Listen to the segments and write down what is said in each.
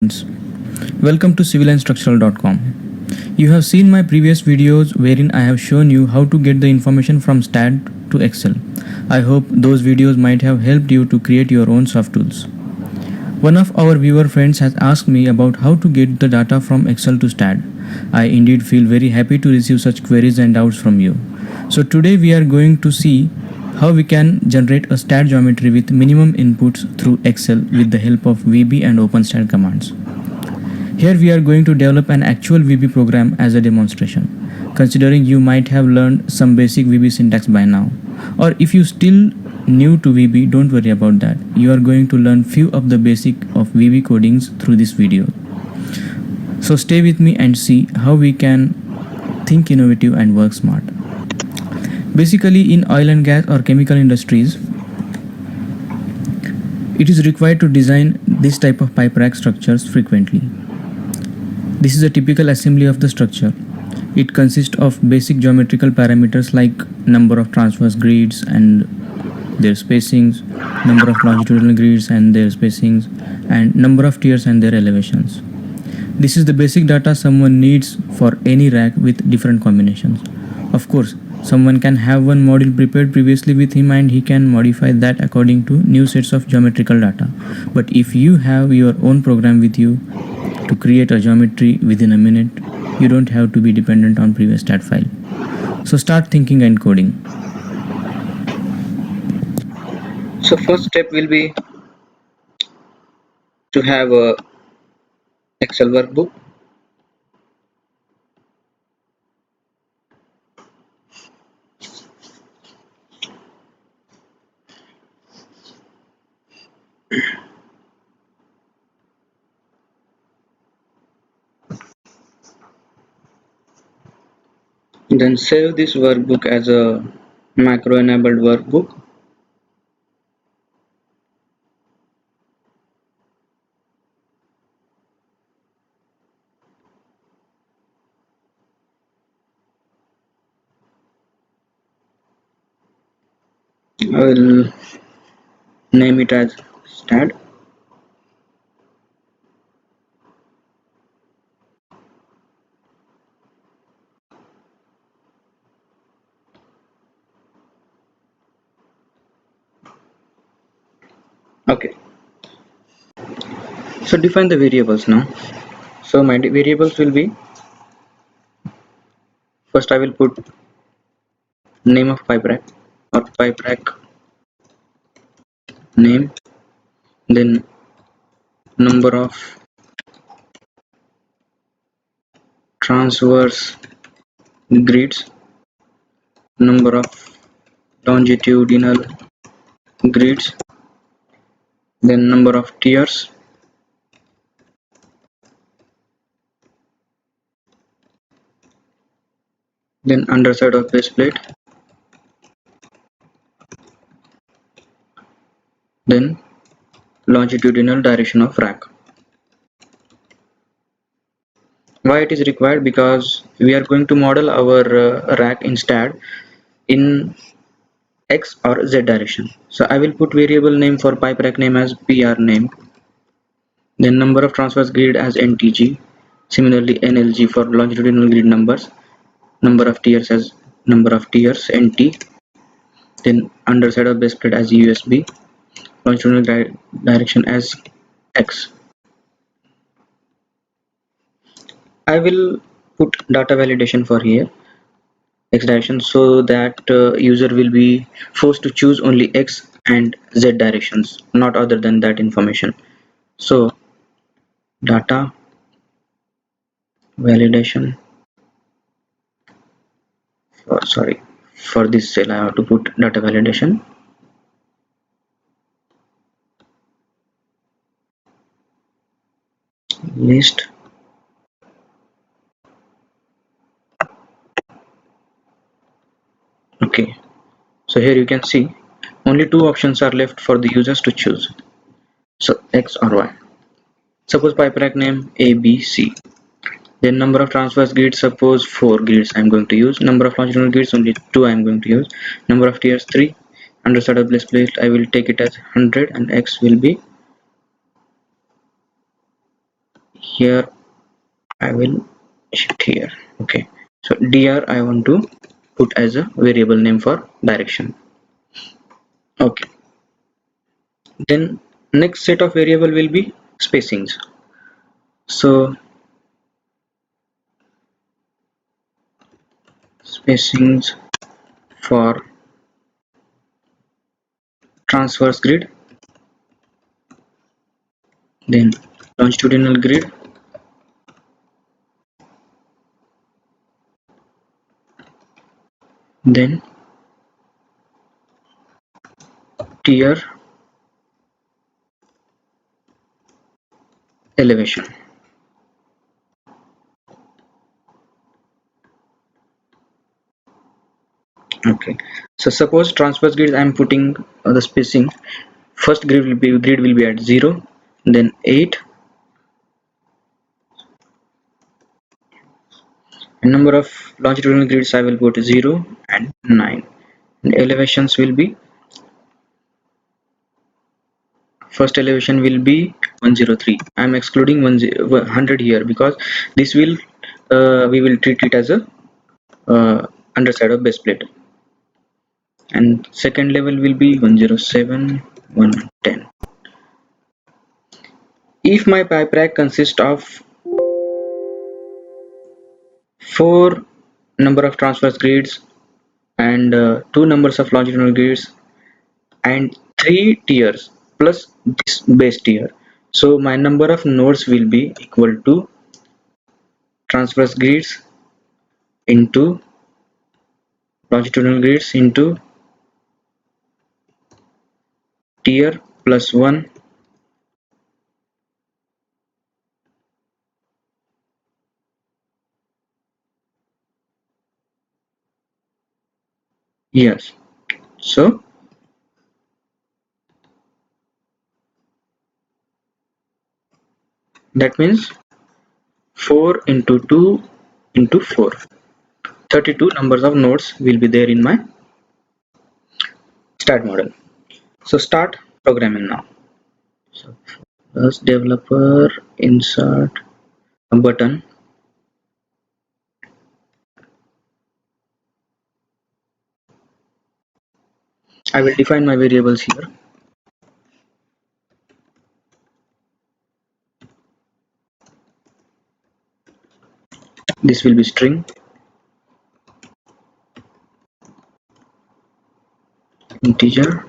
students. Welcome to civilandstructural.com. You have seen my previous videos wherein I have shown you how to get the information from STAAD to Excel. I hope those videos might have helped you to create your own soft tools. One of our viewer friends has asked me about how to get the data from Excel to STAAD. I indeed feel very happy to receive such queries and doubts from you. So today we are going to see how we can generate a STAAD geometry with minimum inputs through Excel with the help of VB and OpenSTAAD commands. Here we are going to develop an actual VB program as a demonstration, considering you might have learned some basic VB syntax by now. Or if you still new to VB, don't worry about that. You are going to learn few of the basic of VB codings through this video. So stay with me and see how we can think innovative and work smart. Basically, in oil and gas or chemical industries, it is required to design this type of pipe rack structures frequently. This is a typical assembly of the structure. It consists of basic geometrical parameters like number of transverse grids and their spacings, number of longitudinal grids and their spacings, and number of tiers and their elevations. This is the basic data someone needs for any rack with different combinations. Of course, someone can have one module prepared previously with him and he can modify that according to new sets of geometrical data. But if you have your own program with you to create a geometry within a minute, you don't have to be dependent on previous STAAD file. So start thinking and coding. So first step will be to have a Excel workbook. Then save this workbook as a macro enabled workbook. I will name it as STAAD. Okay, so define the variables now. So my variables will be, first I will put name of pipe rack or pipe rack name, then number of transverse grids, number of longitudinal grids, then number of tiers, then underside of base plate, then longitudinal direction of rack. Why it is required? Because we are going to model our rack in STAAD in X or Z direction. So I will put variable name for pipe rack name as PR name, then number of transverse grid as NTG, similarly NLG for longitudinal grid numbers, number of tiers as number of tiers NT, then underside of base plate as USB, longitudinal direction as X. I will put data validation for here X direction, so that user will be forced to choose only X and Z directions, not other than that information. So data validation for this cell I have to put data validation. List okay, so here you can see only two options are left for the users to choose, so X or Y. Suppose pipe rack name ABC, then number of transverse grids, suppose 4 grids I'm going to use, number of longitudinal grids only 2 I'm going to use, number of tiers 3, underside of base plate I will take it as 100 and X will be here I will shift here. Okay, so dr I want to put as a variable name for direction. Okay, then next set of variable will be spacings. So spacings for transverse grid, then longitudinal grid, then tier elevation. Okay, so suppose transverse grid I am putting the spacing. First grid will be at 0, then 8, and number of longitudinal grids I will put 0 and 9, and elevations will be, first elevation will be 103. I am excluding 100 here because this will we will treat it as a underside of base plate, and second level will be 107, 110. If my pipe rack consists of 4 number of transverse grids and 2 numbers of longitudinal grids and 3 tiers plus this base tier, so my number of nodes will be equal to transverse grids into longitudinal grids into tier plus 1. Yes, so that means 4 into 2 into 4, 32 numbers of nodes will be there in my STAAD model. So start programming now. So first developer insert a button. I will define my variables here. This will be string, integer,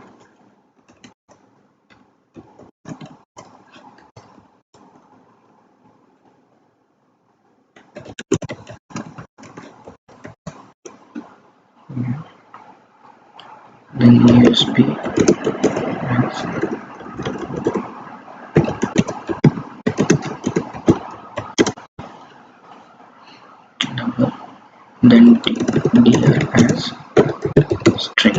then USB, number, then dr as string.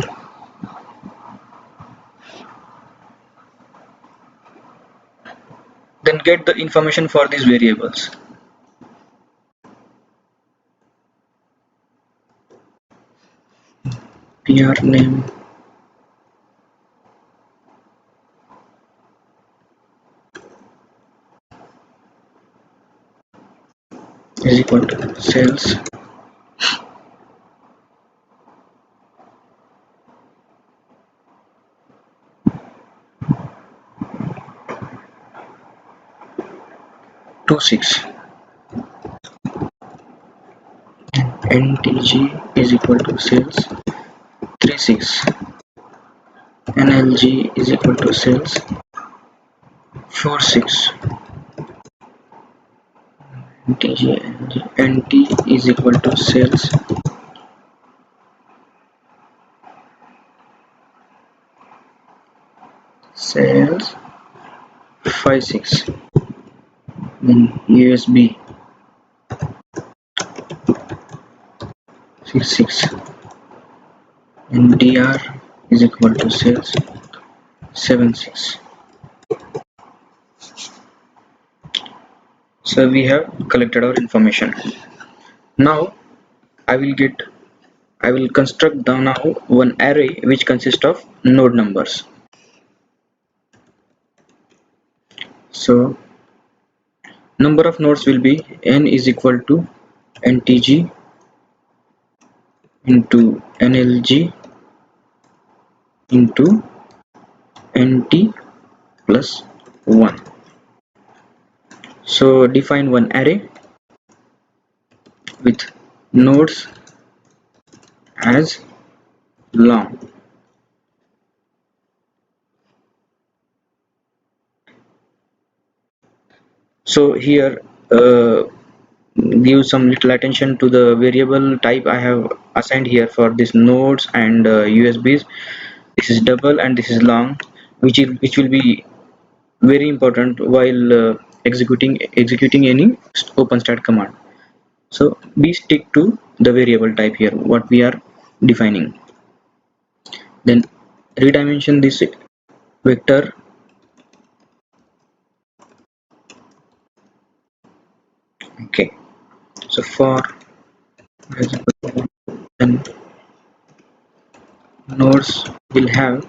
Then get the information for these variables. Pr name is equal to sales, two 6, ntg is equal to sales 36, nlg is equal to sales 46, ntg nt is equal to sales sales 56, then USB 66, and dr is equal to sales 76. So we have collected our information. Now I will construct the now one array which consists of node numbers. So number of nodes will be n is equal to ntg into nlg into nt plus 1. So define one array with nodes as long. So here give some little attention to the variable type I have assigned here for this nodes and USBs. This is double and this is long, which will be very important while executing any OpenStaad command. So we stick to the variable type here what we are defining. Then redimension this vector. Okay, so for then nodes will have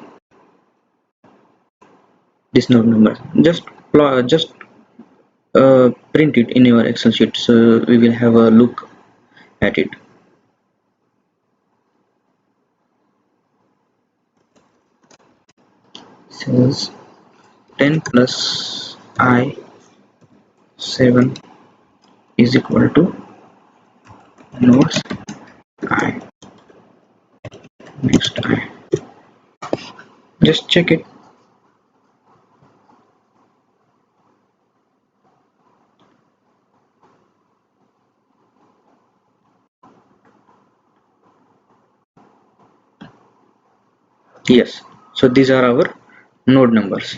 this node number. Just print it in your Excel sheet so we will have a look at it. Says 10 plus I 7 is equal to nodes I next I. Just check it. Yes, so these are our node numbers.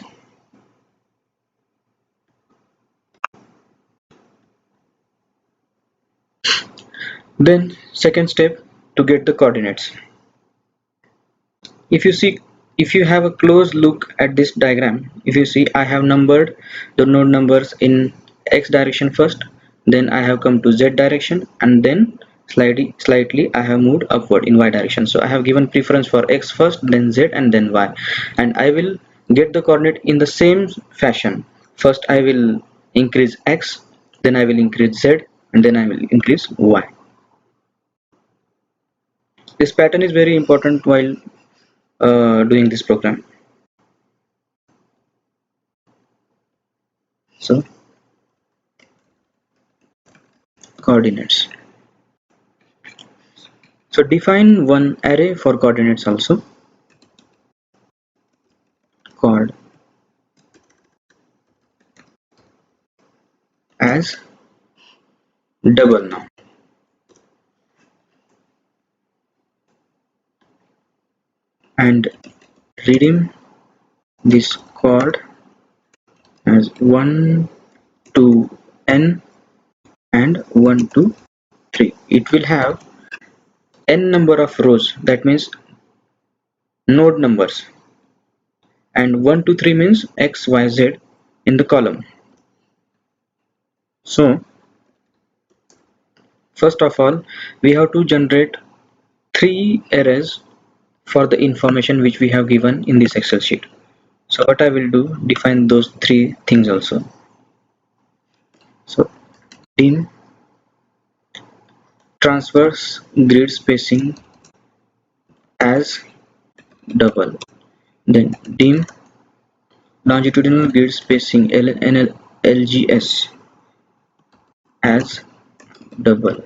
Then second step, to get the coordinates. If you have a close look at this diagram, if you see, I have numbered the node numbers in x direction first, then I have come to z direction, and then slightly I have moved upward in y direction. So I have given preference for x first, then z, and then y, and I will get the coordinate in the same fashion. First I will increase x, then I will increase z, and then I will increase y. This pattern is very important while doing this program. So coordinates. So define one array for coordinates also, called as double now, and redeem this chord as 1 to n and 1 to 3. It will have n number of rows, that means node numbers, and 1 to 3 means x, y, z in the column. So first of all we have to generate 3 arrays for the information which we have given in this Excel sheet. So what I will do, define those 3 things also. So dim transverse grid spacing as double, then dim longitudinal grid spacing LGS as double,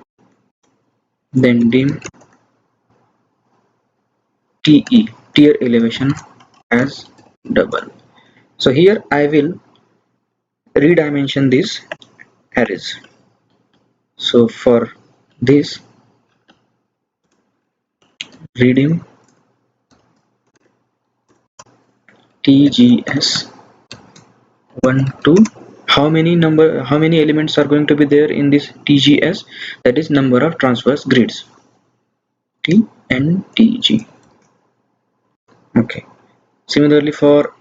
then dim TE tier elevation as double. So here I will redimension these arrays. So for this, redim TGS 1 to how many elements are going to be there in this TGS, that is number of transverse grids, T and TG. Okay, similarly for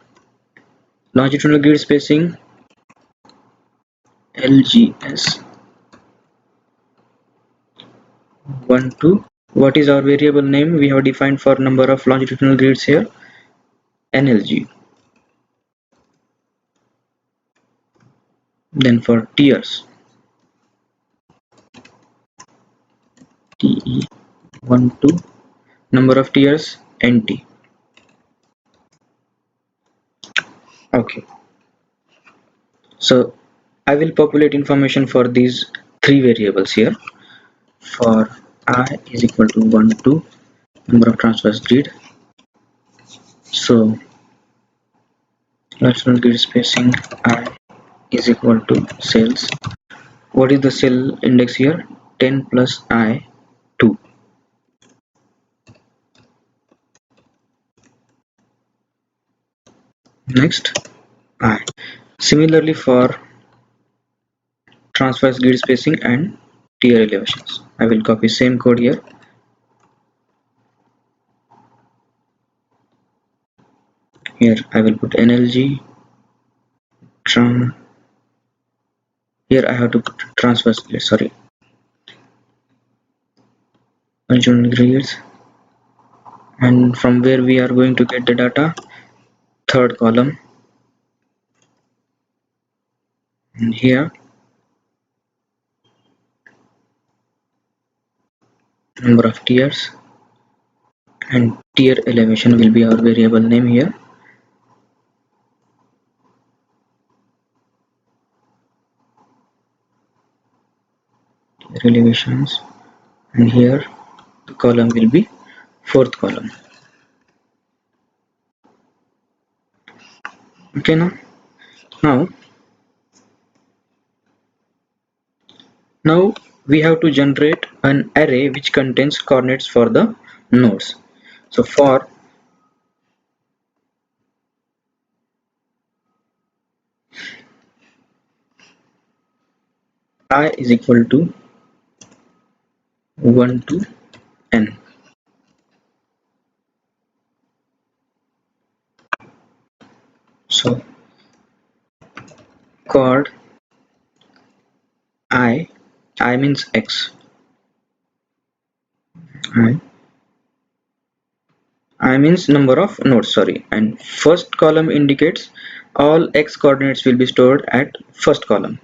longitudinal grid spacing LGS 1 to, what is our variable name we have defined for number of longitudinal grids here, NLG. Then for tiers, te12, number of tiers nt. Okay, so I will populate information for these three variables here. For I is equal to 1 to number of transverse grid, so lateral grid spacing I is equal to cells. What is the cell index here? 10 plus I 2. Next I. Similarly for transverse grid spacing and tier elevations, I will copy same code here. Here I will put NLG tran. Here I have to put transverse grid, sorry, longitudinal grids, and from where we are going to get the data, third column, and here number of tiers, and tier elevation will be our variable name here. Tier elevations, and here the column will be fourth column. Okay, now we have to generate an array which contains coordinates for the nodes. So for I is equal to 1 to n, so chord I means x, I means number of nodes, sorry, and first column indicates all x coordinates will be stored at first column,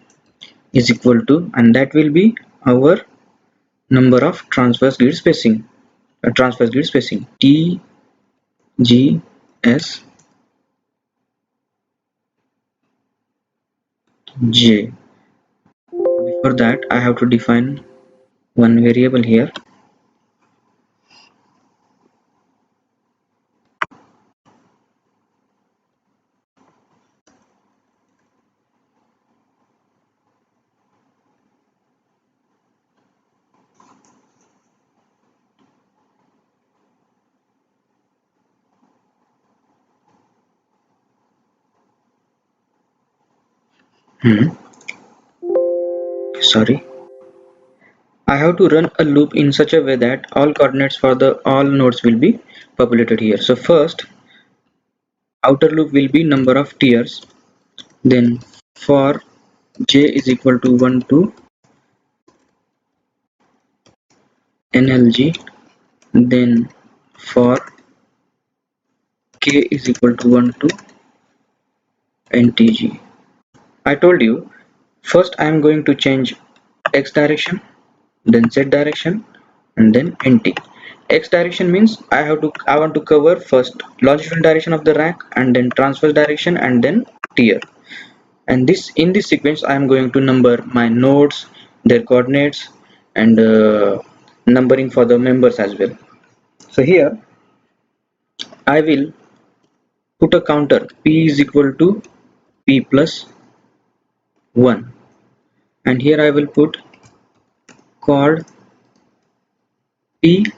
is equal to, and that will be our number of transverse grid spacing, T G S J. Before that I have to define one variable here. Sorry, I have to run a loop in such a way that all coordinates for the all nodes will be populated here. So first outer loop will be number of tiers, then for j is equal to 1 to NLG, then for k is equal to 1 to NTG. I told you first I am going to change x direction, then z direction, and then NT. X direction means I want to cover first longitudinal direction of the rack, and then transverse direction, and then tier. And this in this sequence I am going to number my nodes, their coordinates, and numbering for the members as well. So here I will put a counter p is equal to p plus 1, and here I will put chord p1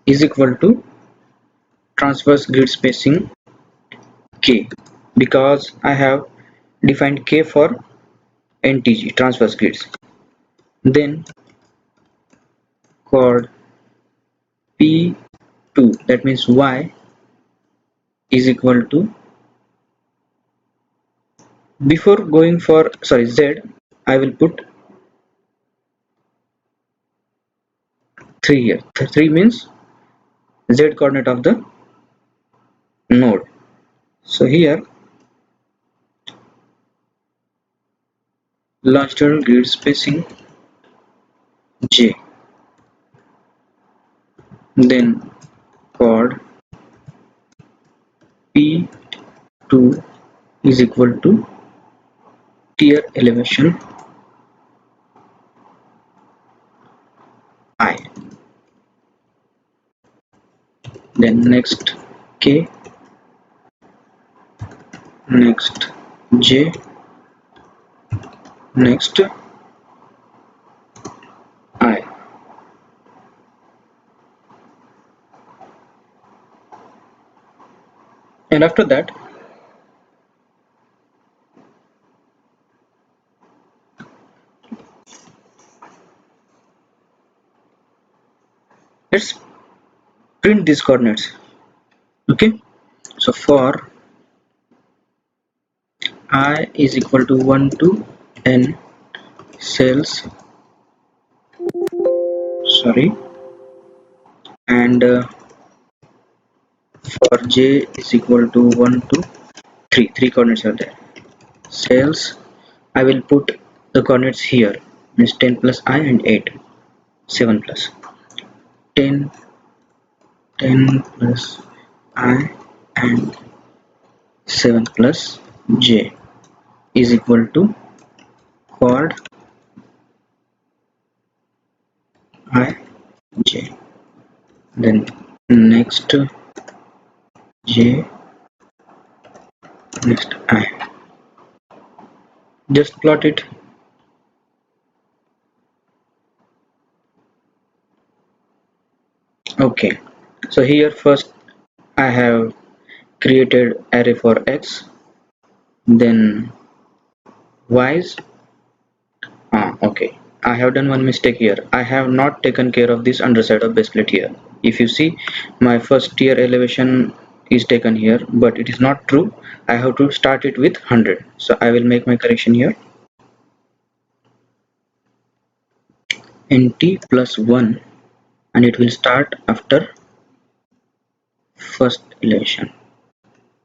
is equal to transverse grid spacing k, because I have defined k for NTG transverse grids. Then chord p2, that means y is equal to, before going for z, I will put 3 here. 3 means z coordinate of the node. So here longitudinal grid spacing J, then chord P2 is equal to tier elevation I, then next K, next J, next I. And after that let's print these coordinates. Okay, so for I is equal to 1 to n cells, sorry, and for j is equal to 1 to 3 coordinates are there. Cells, I will put the coordinates here, means 10 plus I and 8, 7 plus 10, 10 plus I and 7 plus j is equal to chord I j, then next j, next I. Just plot it. Okay, so here first I have created array for x, then y's. Okay, I have done one mistake here. I have not taken care of this underside of base plate here. If you see, my first tier elevation is taken here, but it is not true. I have to start it with 100. So I will make my correction here. Nt plus 1, and it will start after first elevation.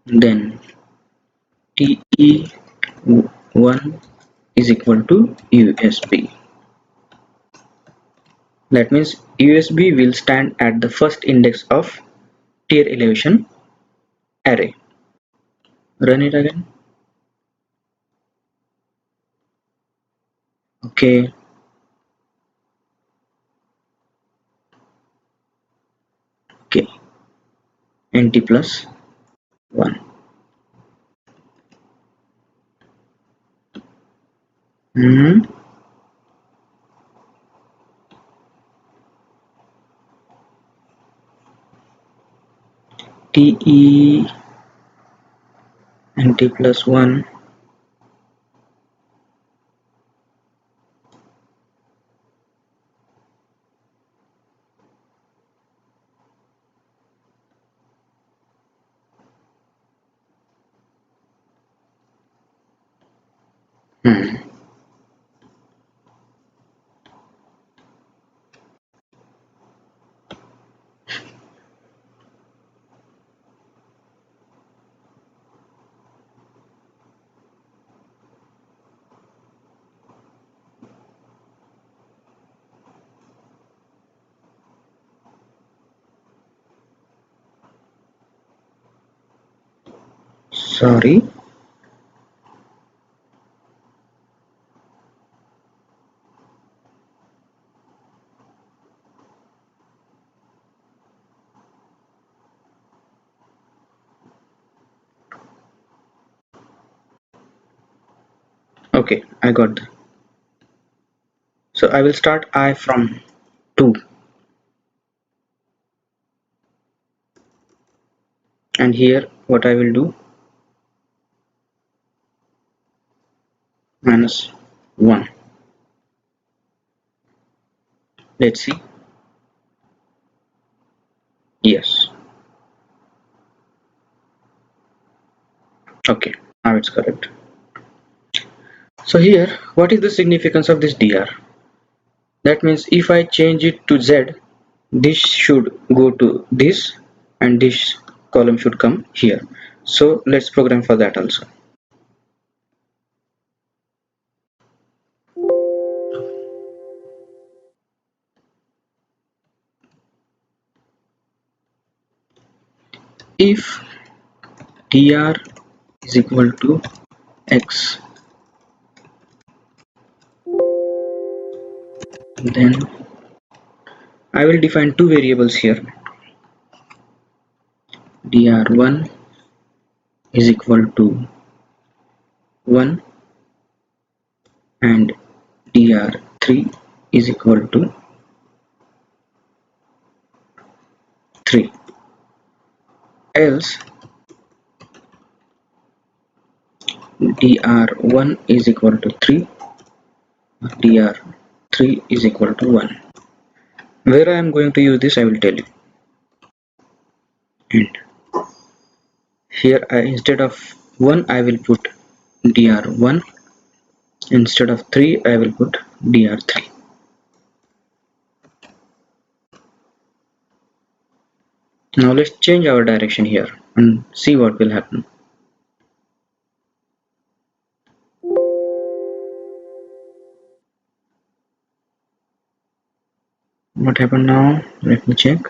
Then te1 is equal to USB. That means USB will stand at the first index of tier elevation array. Run it again. Okay, okay, nt plus 1. Hmm. te nt plus 1. Hmm. Sorry. Okay, I got that. So I will start I from 2, and here what I will do, minus 1. Let's see. Yes. Okay, now it's correct. So here, what is the significance of this dr? That means if I change it to z, this should go to this, and this column should come here. So let's program for that also. If dr is equal to x, then I will define two variables here. dr1 is equal to 1 and dr3 is equal to 3. Else dr1 is equal to 3, dr3 is equal to 1. Where I am going to use this I will tell you. And here instead of 1 I will put dr1, instead of 3 I will put dr3. Now let's change our direction here and see what will happen. What happened now? Let me check.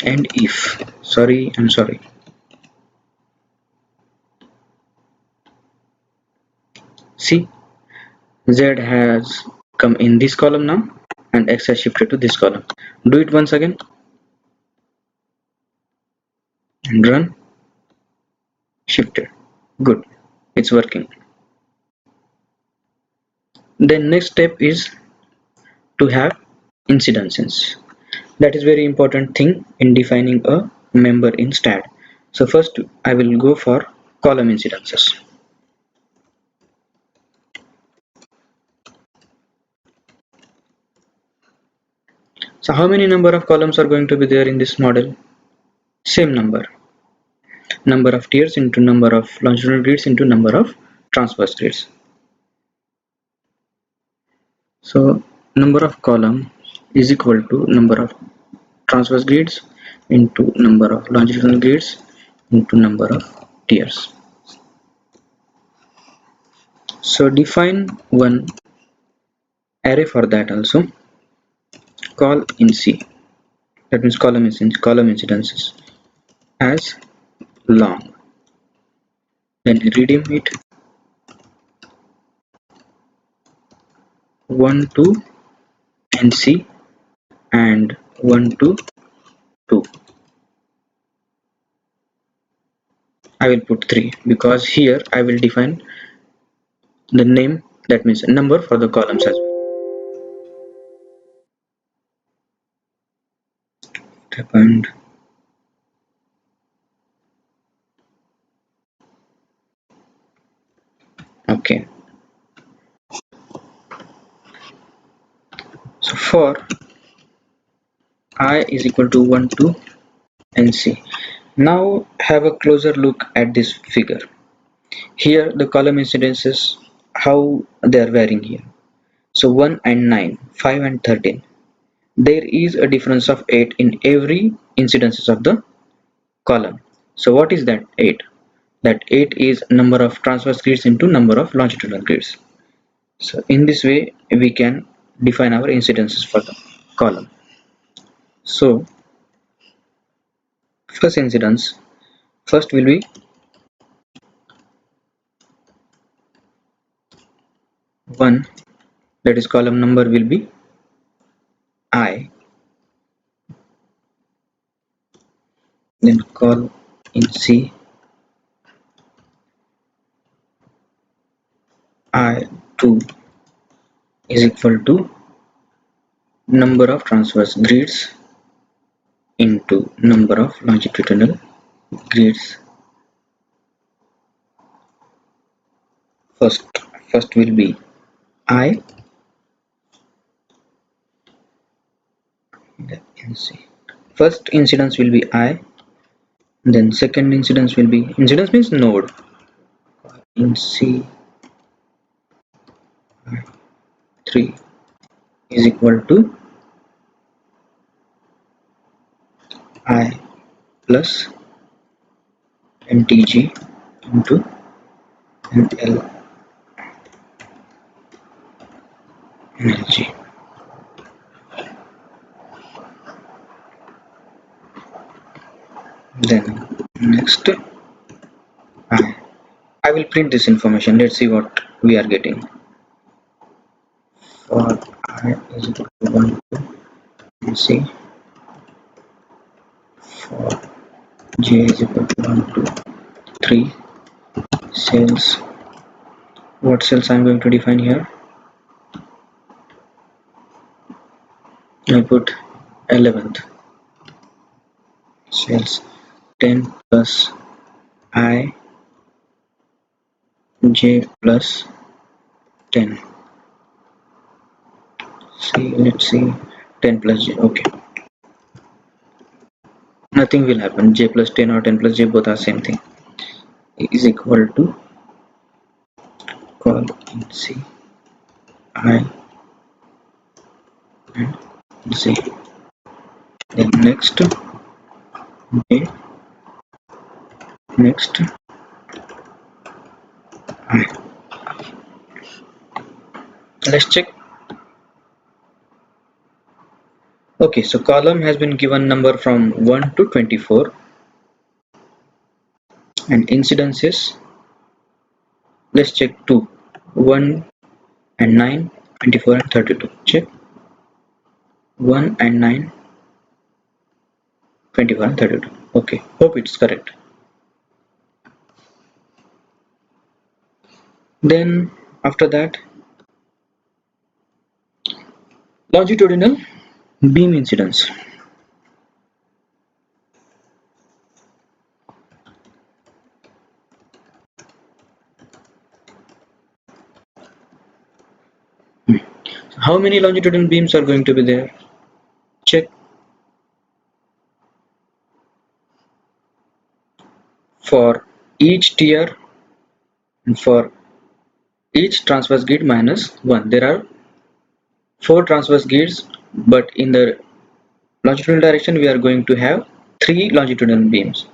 And if, I'm sorry. See, Z has come in this column now and X has shifted to this column. Do it once again and run. Shifted. Good. It's working. Then next step is to have incidences. That is very important thing in defining a member in STAAD. So first I will go for column incidences. So how many number of columns are going to be there in this model? Same number. Number of tiers into number of longitudinal grids into number of transverse grids. So number of column is equal to number of transverse grids into number of longitudinal grids into number of tiers. So define one array for that also. Call inc, that means column incidences, as long. Then redeem it 1 to nc and 1 to 2. I will put 3 because here I will define the name, that means a number for the columns as well. What happened? Okay. So for I is equal to 1 to nc. Now have a closer look at this figure. Here the column incidences, how they are varying here. So 1 and 9, 5 and 13. There is a difference of 8 in every incidences of the column. So what is that 8? That 8 is number of transverse grids into number of longitudinal grids. So in this way we can define our incidences for the column. So first incidence, first will be 1, that is column number will be I, then call in C I2 is equal to number of transverse grids into number of longitudinal grids. First will be I, let me see. First incidence will be I, then second incidence will be, incidence means node, in C 3 is equal to I plus mtg into ml nlg. Then next I will print this information. Let's see what we are getting. For I is equal to 1 to C, for j is equal to 1 to 3 cells. What cells I am going to define here? I put 11th cells 10 plus I j plus 10. See, let's see, 10 plus j. Okay, nothing will happen. J plus 10 or 10 plus j, both are same thing, is equal to call in C I and Z. Then next j, next I. Let's check. Okay, so column has been given number from 1 to 24 and incidences, let's check 2, 1 and 9, 24 and 32. Check 1 and 9, 24 and 32. Okay, hope it's correct. Then after that, longitudinal beam incidence. How many longitudinal beams are going to be there? Check. For each tier and for each transverse grid minus 1. There are 4 transverse grids, but in the longitudinal direction we are going to have 3 longitudinal beams,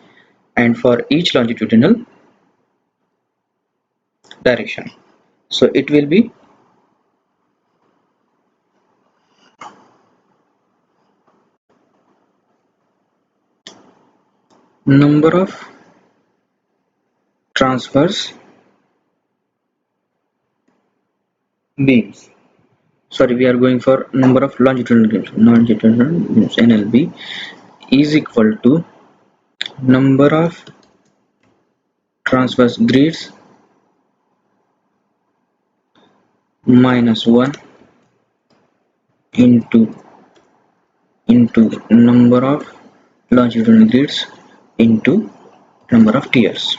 and for each longitudinal direction, so it will be number of transverse beams. Sorry, we are going for number of longitudinal beams. Longitudinal beams, NLB, is equal to number of transverse grids minus 1 into number of longitudinal grids into number of tiers.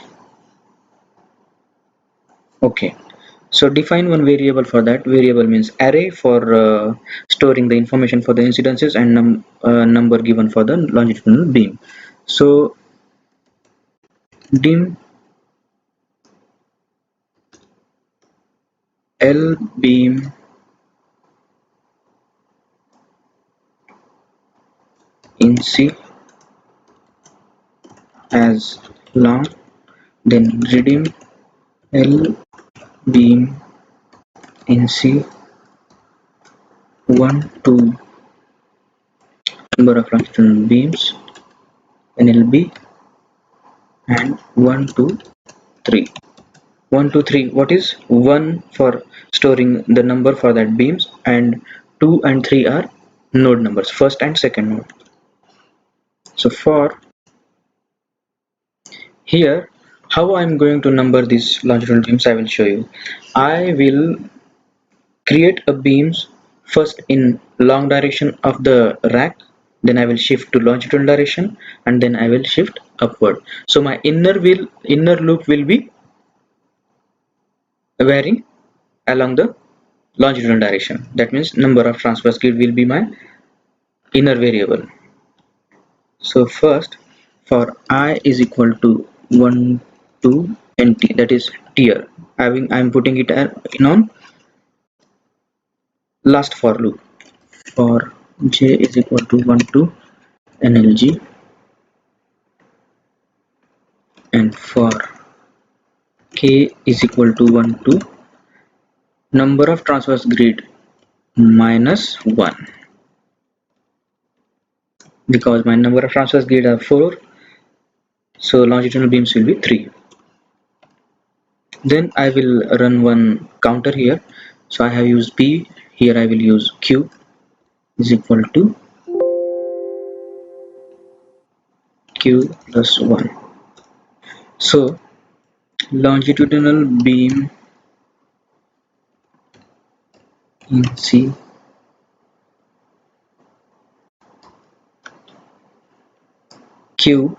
Okay, so define one variable for that. Variable means array for storing the information for the incidences and number given for the longitudinal beam. So dim L beam in C as long, then redeem L beam in C 1 to number of longitudinal beams NLB, and 1 to 3. 1 to 3, what is 1 for storing the number for that beams, and 2 and 3 are node numbers, first and second node. So for here, how I am going to number these longitudinal beams, I will show you. I will create a beams first in long direction of the rack, then I will shift to longitudinal direction, and then I will shift upward. So my inner loop will be varying along the longitudinal direction. That means number of transverse grid will be my inner variable. So first, for I is equal to 1 to nt, that is tier, I'm putting it in on last for loop. For j is equal to 1 to nlg, and for k is equal to 1 to number of transverse grid minus 1, because my number of transverse grid are 4, so longitudinal beams will be 3. Then I will run one counter here. So I have used p, here I will use q is equal to q plus 1. So longitudinal beam in C q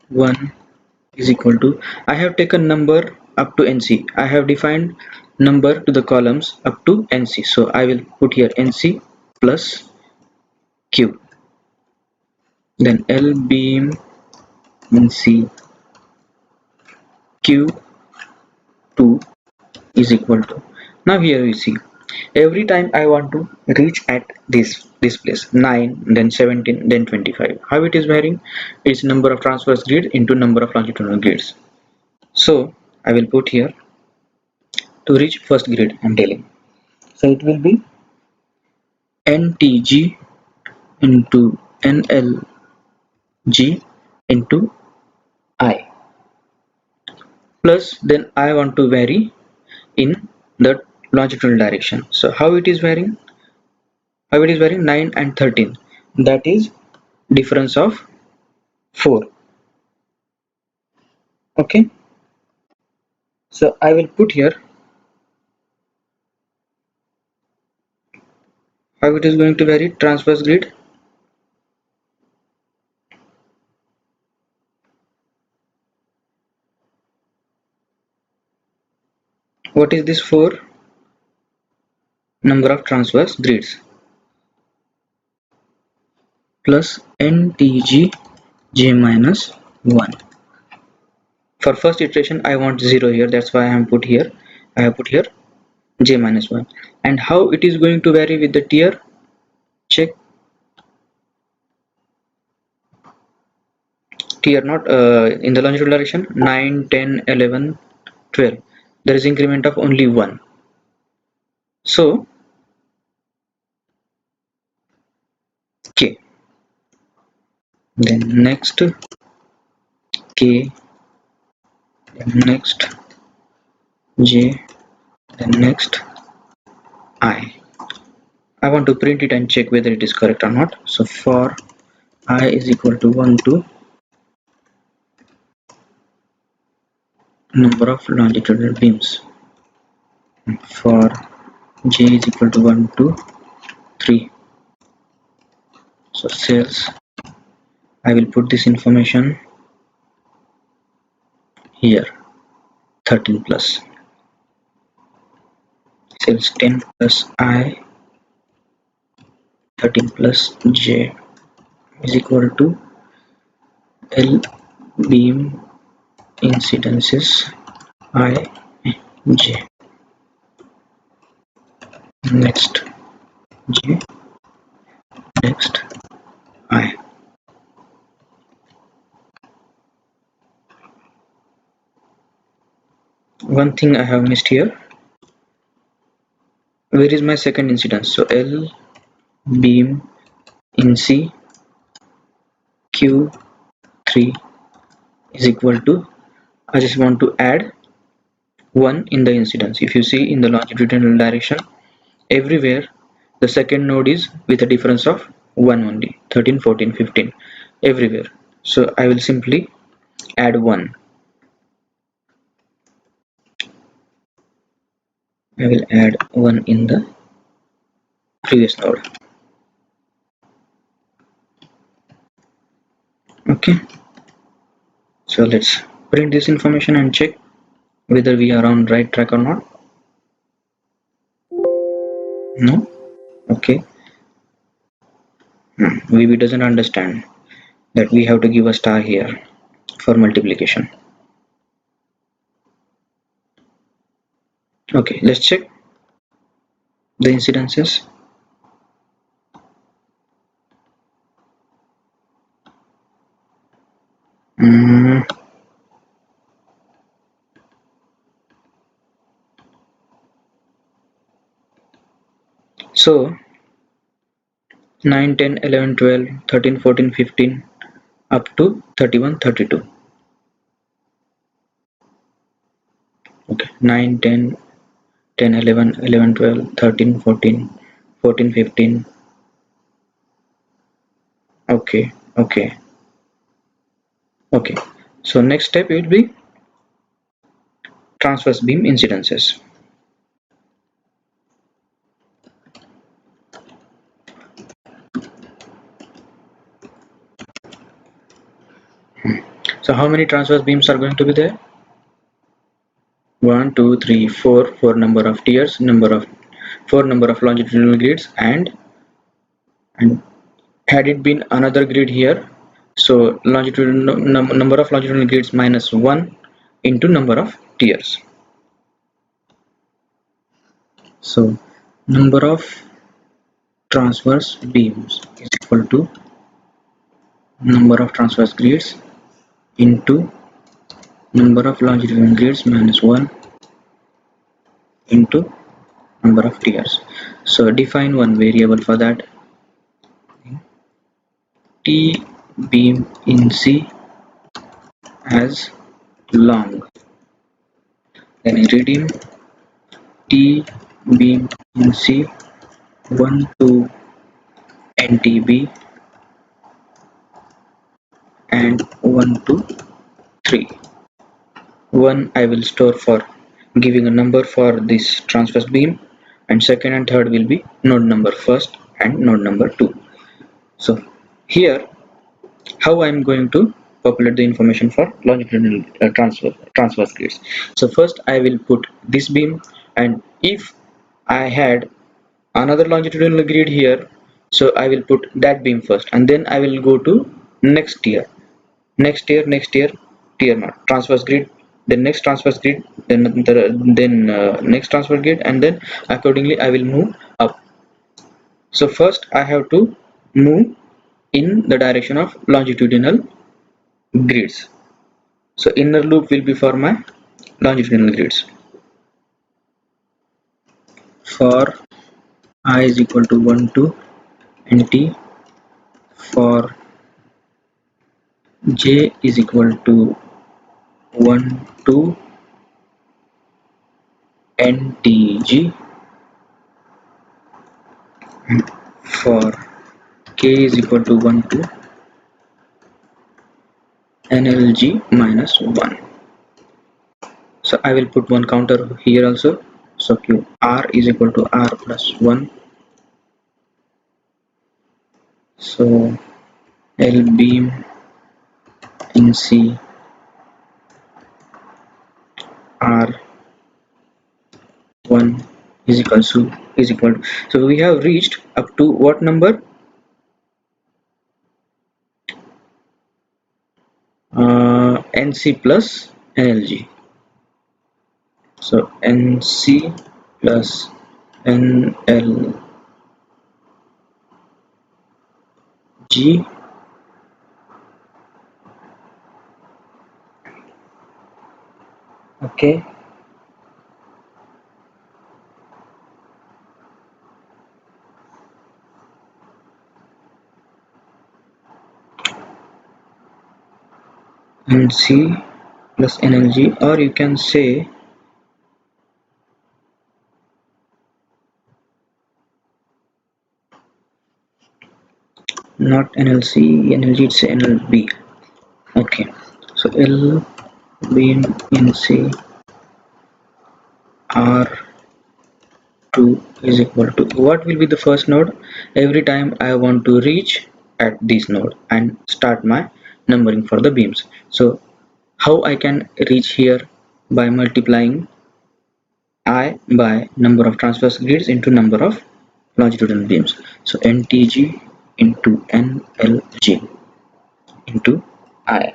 1 is equal to, I have taken number up to nc. I have defined number to the columns up to nc. So I will put here nc plus q. Then L beam in C q2 is equal to, now here we see, every time I want to reach at this place 9, then 17, then 25, how it is varying? It's number of transverse grid into number of longitudinal grids. So I will put here, to reach first grid I'm telling, so it will be ntg into nlg into I, plus then I want to vary in the longitudinal direction. So how it is varying? 9 and 13, that is difference of 4. Okay, so I will put here how it is going to vary. Transverse grid, what is this? 4 number of transverse grids plus ntg j minus 1. For first iteration I want 0 here, that's why I have put here, j minus 1. And how it is going to vary with the tier? Check tier, not in the longitudinal direction, 9, 10, 11, 12, there is increment of only 1. So k, then next k, then next j, then next I want to print it and check whether it is correct or not. So for I is equal to 1 to number of longitudinal beams, for j is equal to 1 to 3. So cells, I will put this information here, 13 plus, cells 10 plus I, 13 plus j is equal to L beam incidences I j, next j, next I. One thing I have missed here, where is my second incidence? So L beam in C q3 is equal to, I just want to add 1 in the incidence. If you see in the longitudinal direction, everywhere the second node is with a difference of 1 only, 13, 14, 15, everywhere. So I will simply add 1. I will add 1 in the previous node. Okay, so let's print this information and check whether we are on right track or not. No. Okay. VB doesn't understand that we have to give a star here for multiplication. Okay, let's check the incidences. Mm, so 9, 10, 11, 12, 13, 14, 15 up to 31, 32. Okay, 9, 10, 10, 11, 11, 12, 13, 14, 14, 15. Okay, okay, okay. So next step will be transverse beam incidences. So how many transverse beams are going to be there? 1, 2, 3, 4, 4 number of tiers, four number of longitudinal grids, and had it been another grid here, so longitudinal number of longitudinal grids minus 1 into number of tiers. So number of transverse beams is equal to number of transverse grids into number of longitudinal grids minus 1 into number of tiers. So define one variable for that. T beam in C as long. Then I redeem T beam in C 1 to NTB and 1 to 3. 1 I will store for giving a number for this transverse beam, and second and third will be node number first and node number 2. So here how I am going to populate the information for longitudinal transverse grids. So first I will put this beam, and if I had another longitudinal grid here, so I will put that beam first, and then I will go to next tier, tier not transverse grid, then next transverse grid, then next transverse grid, and then accordingly I will move up. So first I have to move in the direction of longitudinal grids. So inner loop will be for my longitudinal grids. For I is equal to 1 to nt, for j is equal to 1 to ntg, and for k is equal to 1 to nlg minus 1. So I will put one counter here also. So q r is equal to r plus 1. So l beam in c r 1 is equal to, so we have reached up to what number? Nc plus nlg. So nc plus nlg. Okay, nc plus nlg, or you can say not nlc, nlg, it's nlb. Okay, so l beam in c r2 is equal to, what will be the first node? Every time I want to reach at this node and start my numbering for the beams. So how I can reach here? By multiplying I by number of transverse grids into number of longitudinal beams. So ntg into nlg into I.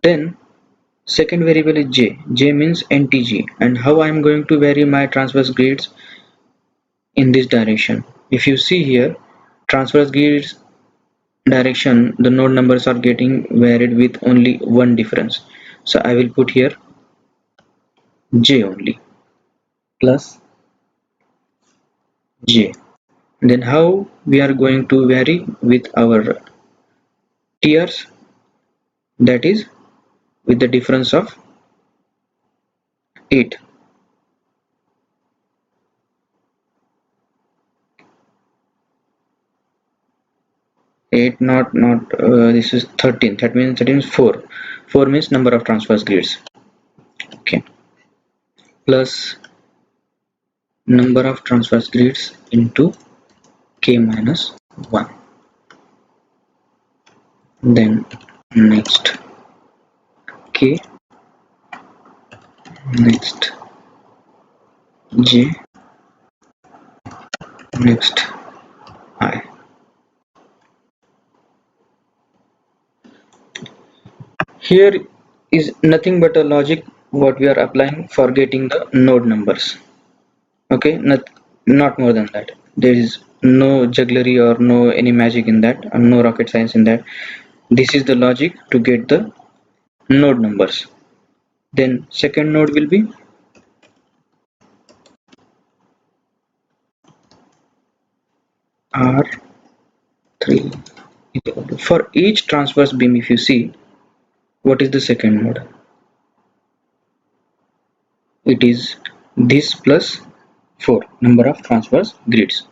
Then Second variable is j. J means ntg, and how I am going to vary my transverse grids in this direction. If you see here, transverse grids direction, the node numbers are getting varied with only one difference. So I will put here j only, plus j. Then how we are going to vary with our tiers, that is with the difference of 8. 8 not this is 13. That means 13 is 4. 4 means number of transverse grids. Okay, plus number of transverse grids into k minus 1. Then next k, next j, next I. Here is nothing but a logic what we are applying for getting the node numbers. Okay, not more than that. There is no jugglery or no any magic in that, and no rocket science in that. This is the logic to get the node numbers. Then second node will be R3 is equal to, for each transverse beam, if you see what is the second node, it is this plus 4 number of transverse grids.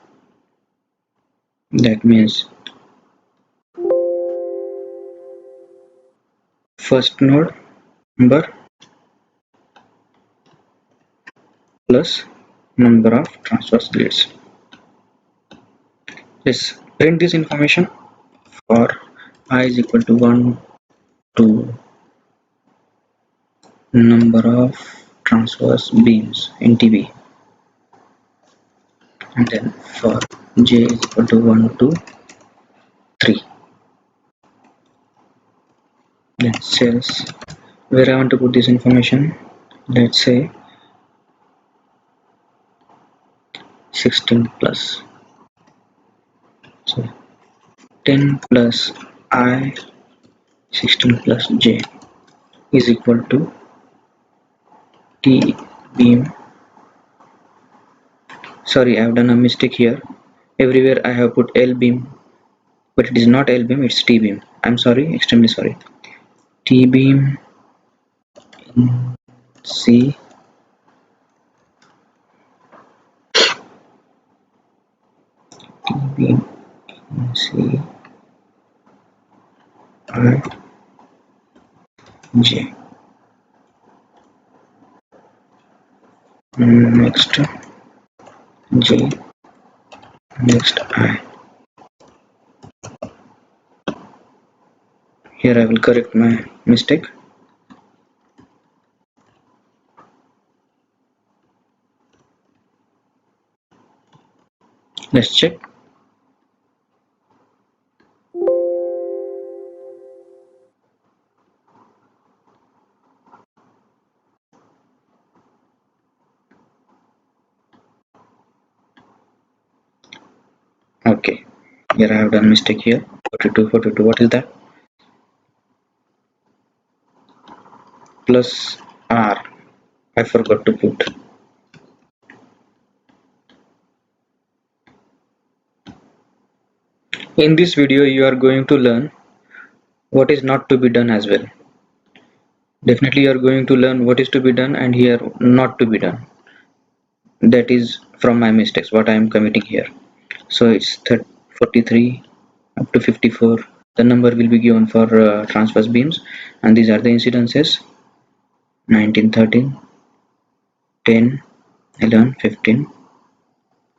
That means first node number plus number of transverse grids. Let's print this information for I is equal to 1 to number of transverse beams in TB, and then for j is equal to 1 to 3. Then cells where I want to put this information, let's say 16 plus, so 10 plus I 16 plus j is equal to T beam. Sorry, I have done a mistake here. Everywhere I have put L beam, but it is not L beam, it's T beam. I'm sorry, extremely sorry. T beam in C T beam in C I J. Next J, next I. Here I will correct my mistake. Let's check. Okay, here I have done mistake here. 42, 42. What is that? Plus R. I forgot to put. In this video, you are going to learn what is not to be done as well. Definitely, you are going to learn what is to be done and here not to be done. That is from my mistakes, what I am committing here. So it's 43 up to 54. The number will be given for transverse beams, and these are the incidences: 19, 13, 10, 11, 15.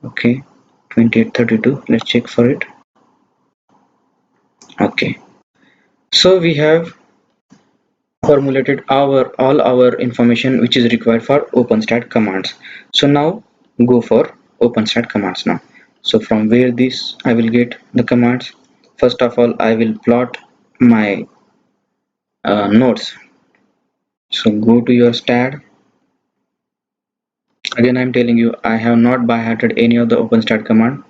Okay, 28, 32. Let's check for it. Okay, so we have formulated all our information which is required for OpenStaad commands. So now go for OpenStaad commands now. So from where this I will get the commands. First of all, I will plot my nodes So go to your STAAD. Again, I'm telling you, I have not by-hearted any of the OpenSTAAD command.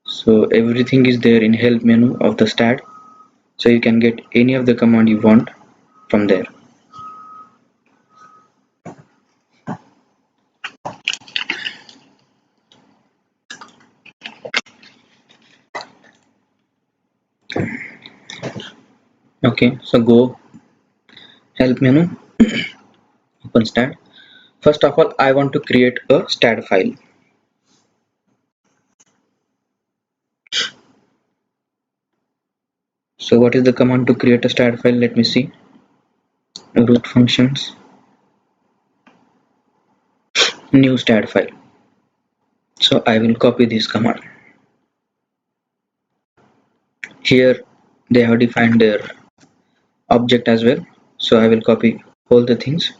So everything is there in help menu of the STAAD. So you can get any of the command you want from there. Okay, so go help menu, open STAAD. First of all, I want to create a STAAD file. So what is the command to create a STAAD file? Let me see. Root functions, new STAAD file. So I will copy this command. Here they have defined their object as well. So I will copy all the things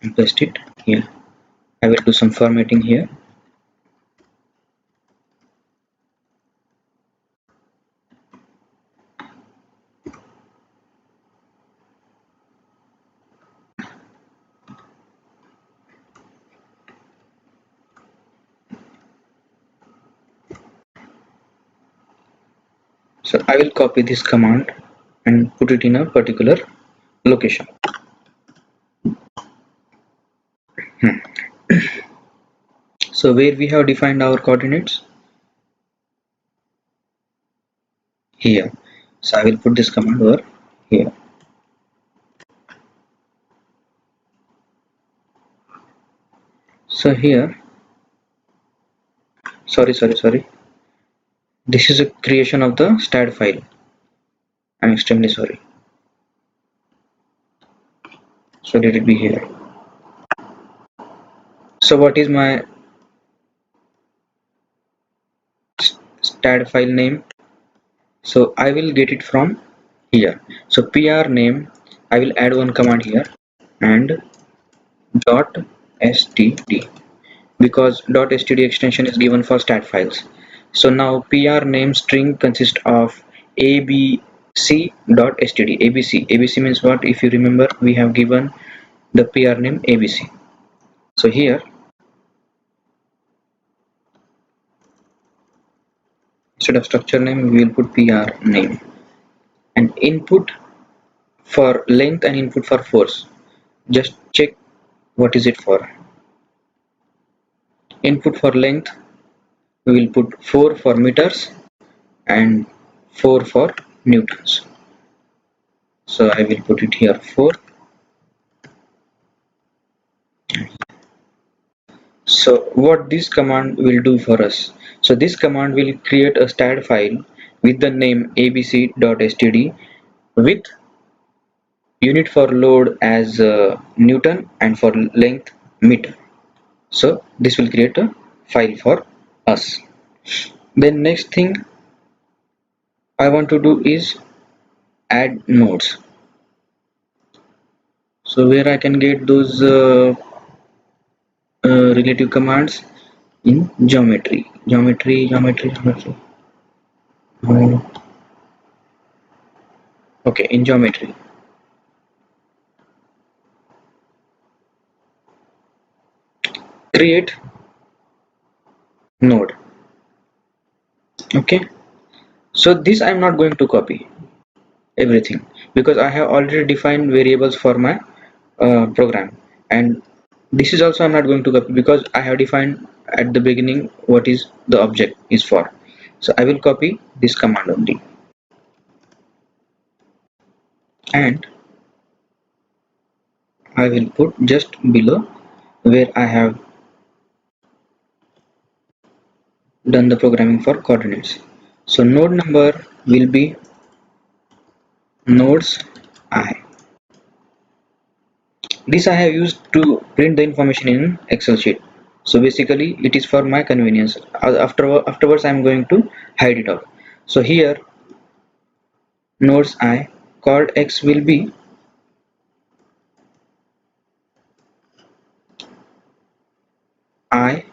and paste it here. I will do some formatting here. So I will copy this command and put it in a particular location. So where we have defined our coordinates? Here. So I will put this command over here. So here, sorry. This is a creation of the STAAD file. I'm extremely sorry. So let it be here. So what is my STAAD file name? So I will get it from here. So pr name, I will add one command here and dot std, because dot std extension is given for stat files. So now pr name string consists of abc.std. abc means what? If you remember, we have given the pr name abc. So here, instead of structure name, we will put pr name, and input for length and input for force. Just check what is it for. Input for length, we will put 4 for meters and 4 for newtons. So I will put it here 4. So what this command will do for us? So this command will create a STAAD file with the name abc.std with unit for load as newton and for length meter. So this will create a file for us. Then next thing I want to do is add nodes. So where I can get those relative commands? In geometry. Uh, okay, in geometry. Create node. Okay, so this I'm not going to copy everything because I have already defined variables for my program, and this is also I'm not going to copy because I have defined at the beginning what is the object is for. So I will copy this command only, and I will put just below where I have done the programming for coordinates. So node number will be nodes I. This I have used to print the information in Excel sheet. So basically it is for my convenience. Afterwards I am going to hide it out. So here nodes I, chord X will be I1,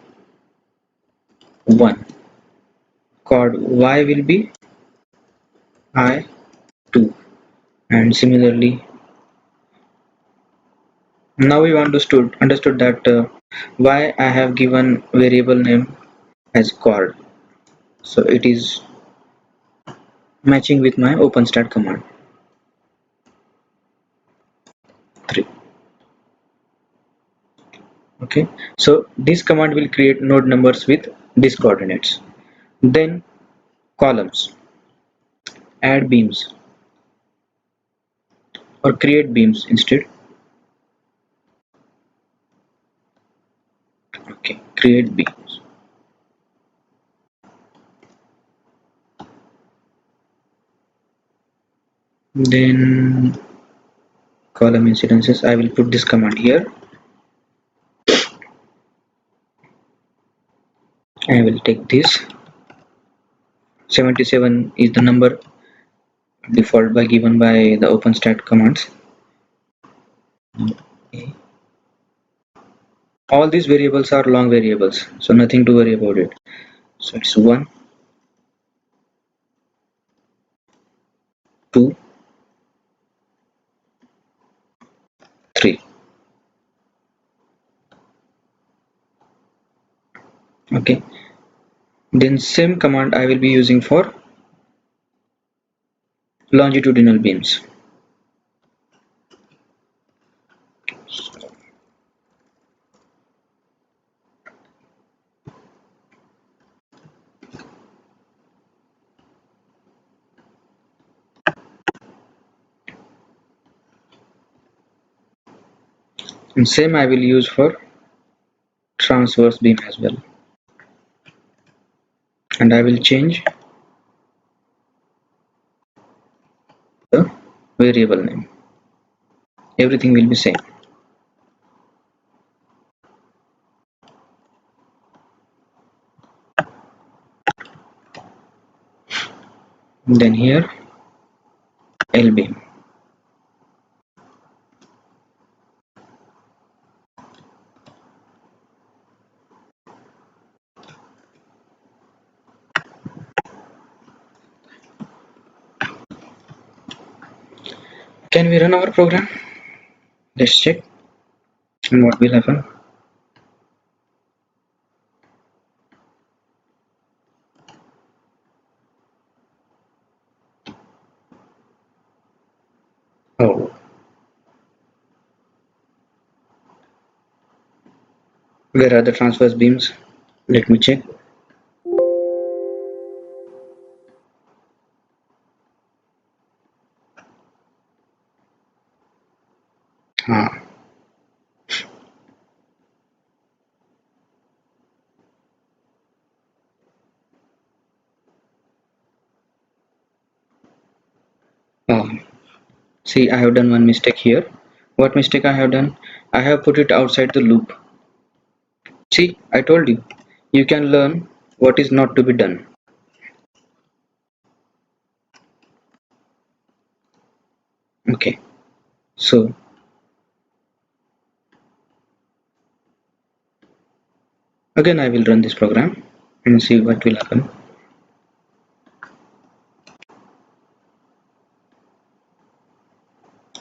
chord Y will be I2. And similarly, now we understood that why I have given variable name as chord. So it is matching with my OpenStaad command 3. Okay, so this command will create node numbers with these coordinates. Then columns, add beams or create beams instead. Okay, create beams. Then column incidences, I will put this command here. I will take this. 77 is the number default by given by the OpenStaad commands. Okay. All these variables are long variables, so nothing to worry about it. So it's 1, 2, 3. Okay, then same command I will be using for longitudinal beams. And same I will use for transverse beam as well. And I will change the variable name. Everything will be same. Then here L beam. Can we run our program? Let's check. And what will happen? Oh, where are the transverse beams? Let me check. Ah, oh, see, I have done one mistake here. What mistake I have done? I have put it outside the loop. See, I told you, you can learn what is not to be done. Okay, so again I will run this program and see what will happen.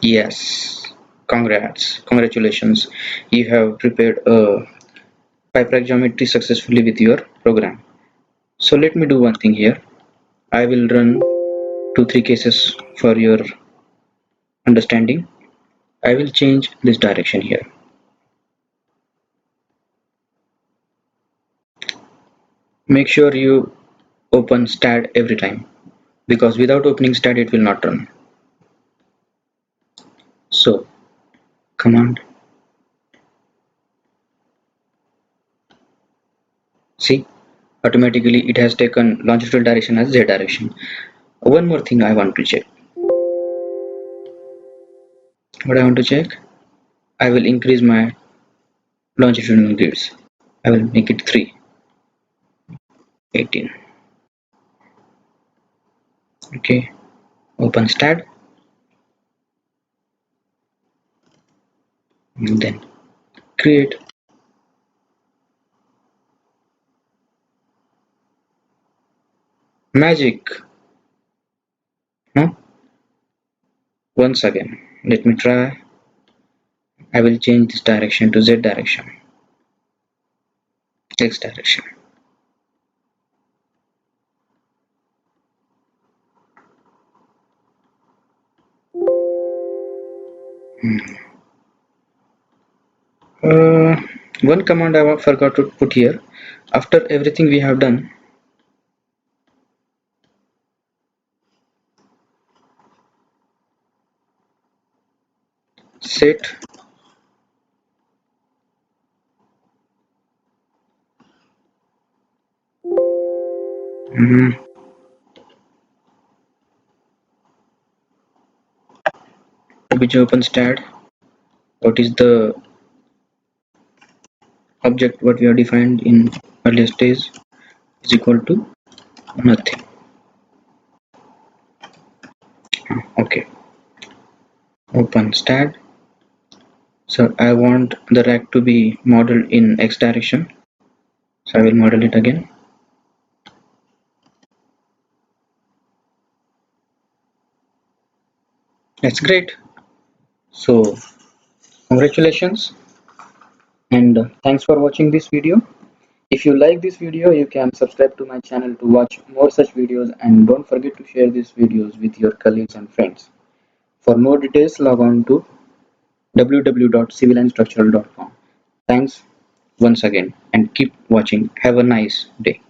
Yes, congratulations. You have prepared a pipe rack geometry successfully with your program. So let me do one thing here. I will run 2-3 cases for your understanding. I will change this direction here. Make sure you open STAAD every time, because without opening STAAD it will not run. So command, see, automatically it has taken longitudinal direction as Z direction. One more thing I want to check. What I want to check, I will increase my longitudinal grids. I will make it 3, 18. Okay, open STAAD and then create. Magic. Huh? Once again, let me try. I will change this direction to Z direction, X direction. Uh, One command I forgot to put here. After everything we have done, set mm, obj open STAAD. What is the object what we have defined in earlier stage is equal to nothing. Okay, open STAAD. So I want the rack to be modeled in X direction. So I will model it again. That's great. So congratulations and thanks for watching this video. If you like this video, you can subscribe to my channel to watch more such videos, and don't forget to share these videos with your colleagues and friends. For more details, log on to www.civilandstructural.com. Thanks once again and keep watching. Have a nice day.